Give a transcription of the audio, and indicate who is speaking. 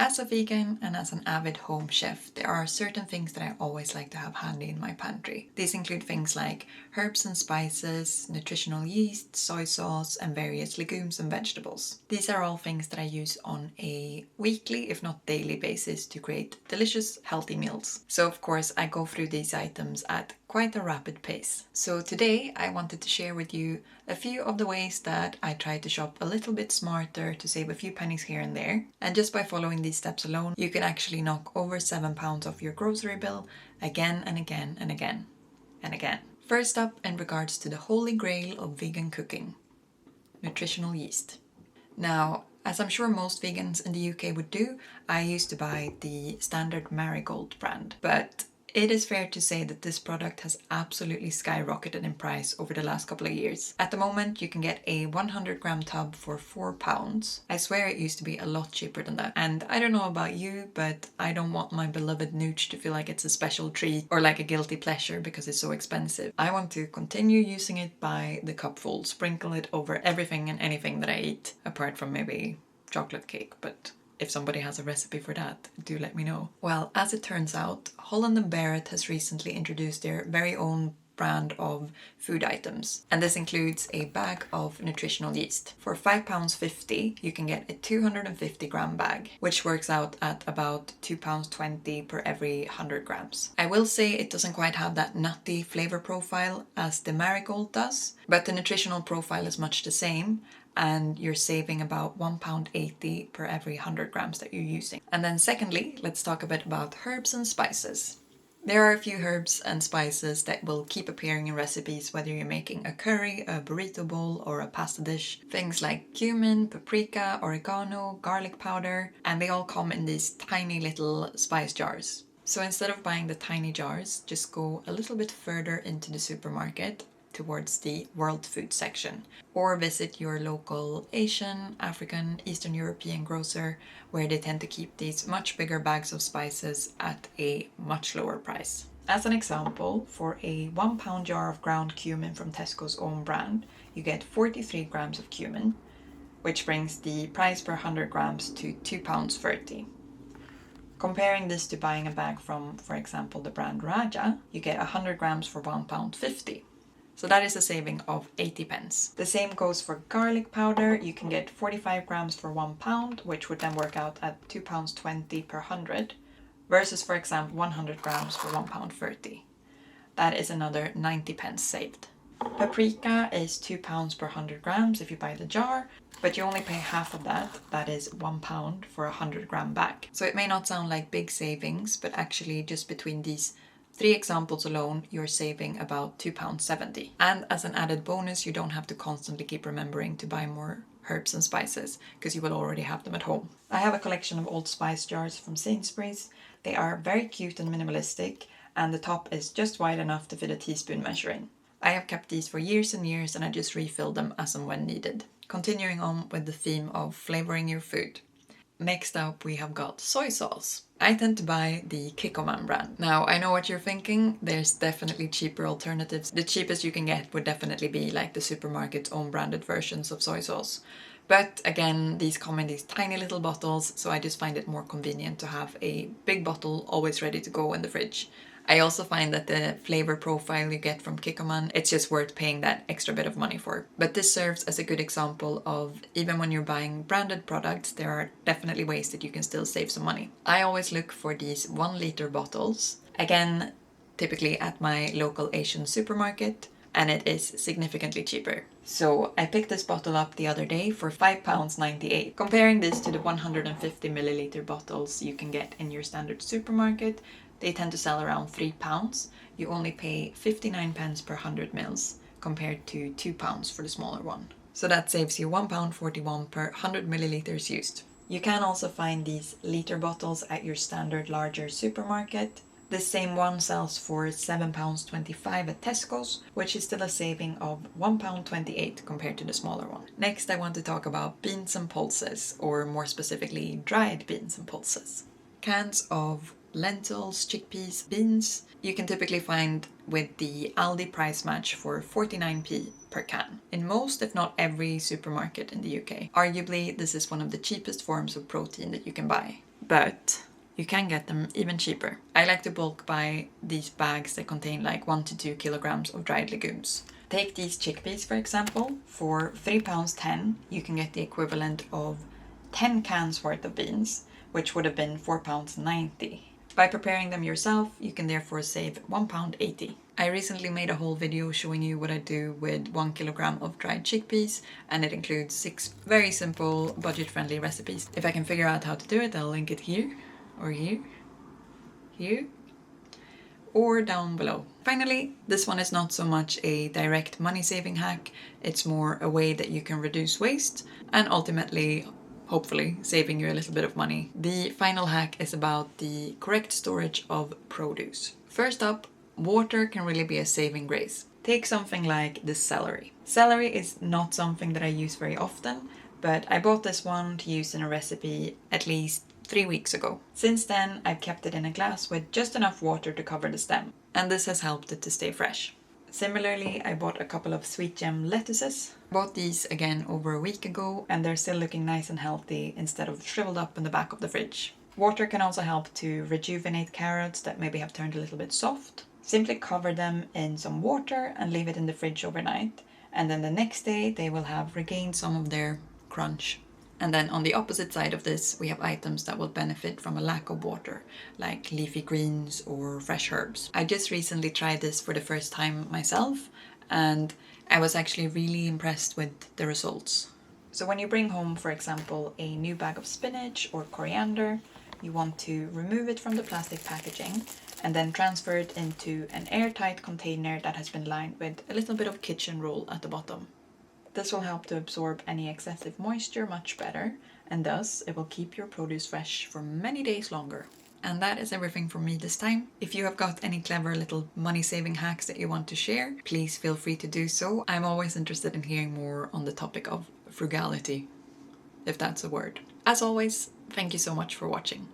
Speaker 1: As a vegan and as an avid home chef, there are certain things that I always like to have handy in my pantry. These include things like herbs and spices, nutritional yeast, soy sauce, and various legumes and vegetables. These are all things that I use on a weekly, if not daily basis to create delicious, healthy meals. So of course, I go through these items at quite a rapid pace. So today I wanted to share with you a few of the ways that I try to shop a little bit smarter to save a few pennies here and there. And just by following these steps alone, you can actually knock over £7 off your grocery bill again and again and again and again. First up, in regards to the holy grail of vegan cooking, nutritional yeast. Now, as I'm sure most vegans in the UK would do, I used to buy the standard Marigold brand, but it is fair to say that this product has absolutely skyrocketed in price over the last couple of years. At the moment, you can get a 100-gram tub for £4. I swear it used to be a lot cheaper than that. And I don't know about you, but I don't want my beloved nooch to feel like it's a special treat or like a guilty pleasure because it's so expensive. I want to continue using it by the cupful, sprinkle it over everything and anything that I eat, apart from maybe chocolate cake, but if somebody has a recipe for that, do let me know. Well, as it turns out, Holland & Barrett has recently introduced their very own brand of food items. And this includes a bag of nutritional yeast. For £5.50, you can get a 250-gram bag, which works out at about £2.20 per every 100 grams. I will say it doesn't quite have that nutty flavor profile as the Marigold does, but the nutritional profile is much the same, and you're saving about £1.80 per every 100 grams that you're using. And then secondly, let's talk a bit about herbs and spices. There are a few herbs and spices that will keep appearing in recipes, whether you're making a curry, a burrito bowl, or a pasta dish. Things like cumin, paprika, oregano, garlic powder, and they all come in these tiny little spice jars. So instead of buying the tiny jars, just go a little bit further into the supermarket towards the world food section, or visit your local Asian, African, Eastern European grocer, where they tend to keep these much bigger bags of spices at a much lower price. As an example, for a £1 jar of ground cumin from Tesco's own brand, you get 43 grams of cumin, which brings the price per 100 grams to £2.30. Comparing this to buying a bag from, for example, the brand Raja, you get 100 grams for £1.50. So that is a saving of 80 pence. The same goes for garlic powder. You can get 45 grams for £1, which would then work out at £2.20 per 100, versus, for example, 100 grams for £1.30. That is another 90 pence saved. Paprika is £2 per 100 grams if you buy the jar, but you only pay half of that. That is £1 for a 100-gram bag. So it may not sound like big savings, but actually just between these 3 examples alone, you're saving about £2.70. And as an added bonus, you don't have to constantly keep remembering to buy more herbs and spices, because you will already have them at home. I have a collection of old spice jars from Sainsbury's. They are very cute and minimalistic, and the top is just wide enough to fit a teaspoon measure in. I have kept these for years and years, and I just refill them as and when needed. Continuing on with the theme of flavoring your food. Next up, we have got soy sauce. I tend to buy the Kikkoman brand. Now, I know what you're thinking. There's definitely cheaper alternatives. The cheapest you can get would definitely be like the supermarket's own branded versions of soy sauce. But again, these come in these tiny little bottles, so I just find it more convenient to have a big bottle always ready to go in the fridge. I also find that the flavor profile you get from Kikkoman, it's just worth paying that extra bit of money for. But this serves as a good example of, even when you're buying branded products, there are definitely ways that you can still save some money. I always look for these 1-liter bottles, again, typically at my local Asian supermarket, and it is significantly cheaper. So I picked this bottle up the other day for £5.98. Comparing this to the 150 milliliter bottles you can get in your standard supermarket, they tend to sell around £3. You only pay 59 pence per 100 mils, compared to £2 for the smaller one. So that saves you £1.41 per 100 milliliters used. You can also find these liter bottles at your standard larger supermarket. This same one sells for £7.25 at Tesco's, which is still a saving of £1.28 compared to the smaller one. Next, I want to talk about beans and pulses, or more specifically, dried beans and pulses. Cans of lentils, chickpeas, beans, you can typically find with the Aldi price match for 49p per can in most, if not every, supermarket in the UK. Arguably, this is one of the cheapest forms of protein that you can buy. but you can get them even cheaper. I like to bulk buy these bags that contain like 1 to 2 kilograms of dried legumes. Take these chickpeas for example. For £3.10 you can get the equivalent of 10 cans worth of beans, which would have been £4.90. By preparing them yourself, you can therefore save £1.80. I recently made a whole video showing you what I do with 1 kilogram of dried chickpeas, and it includes 6 very simple, budget-friendly recipes. If I can figure out how to do it, I'll link it here, or here, here, or down below. Finally, this one is not so much a direct money-saving hack, it's more a way that you can reduce waste, and ultimately, hopefully, saving you a little bit of money. The final hack is about the correct storage of produce. First up, water can really be a saving grace. Take something like this celery. Celery is not something that I use very often, but I bought this one to use in a recipe at least 3 weeks ago. Since then, I've kept it in a glass with just enough water to cover the stem, and this has helped it to stay fresh. Similarly, I bought a couple of sweet gem lettuces. Bought these again over a week ago, and they're still looking nice and healthy instead of shriveled up in the back of the fridge. Water can also help to rejuvenate carrots that maybe have turned a little bit soft. Simply cover them in some water and leave it in the fridge overnight, and then the next day they will have regained some of their crunch. And then on the opposite side of this, we have items that will benefit from a lack of water, like leafy greens or fresh herbs. I just recently tried this for the first time myself, and I was actually really impressed with the results. So when you bring home, for example, a new bag of spinach or coriander, you want to remove it from the plastic packaging and then transfer it into an airtight container that has been lined with a little bit of kitchen roll at the bottom. This will help to absorb any excessive moisture much better, and thus it will keep your produce fresh for many days longer. And that is everything from me this time. If you have got any clever little money-saving hacks that you want to share, please feel free to do so. I'm always interested in hearing more on the topic of frugality, if that's a word. As always, thank you so much for watching.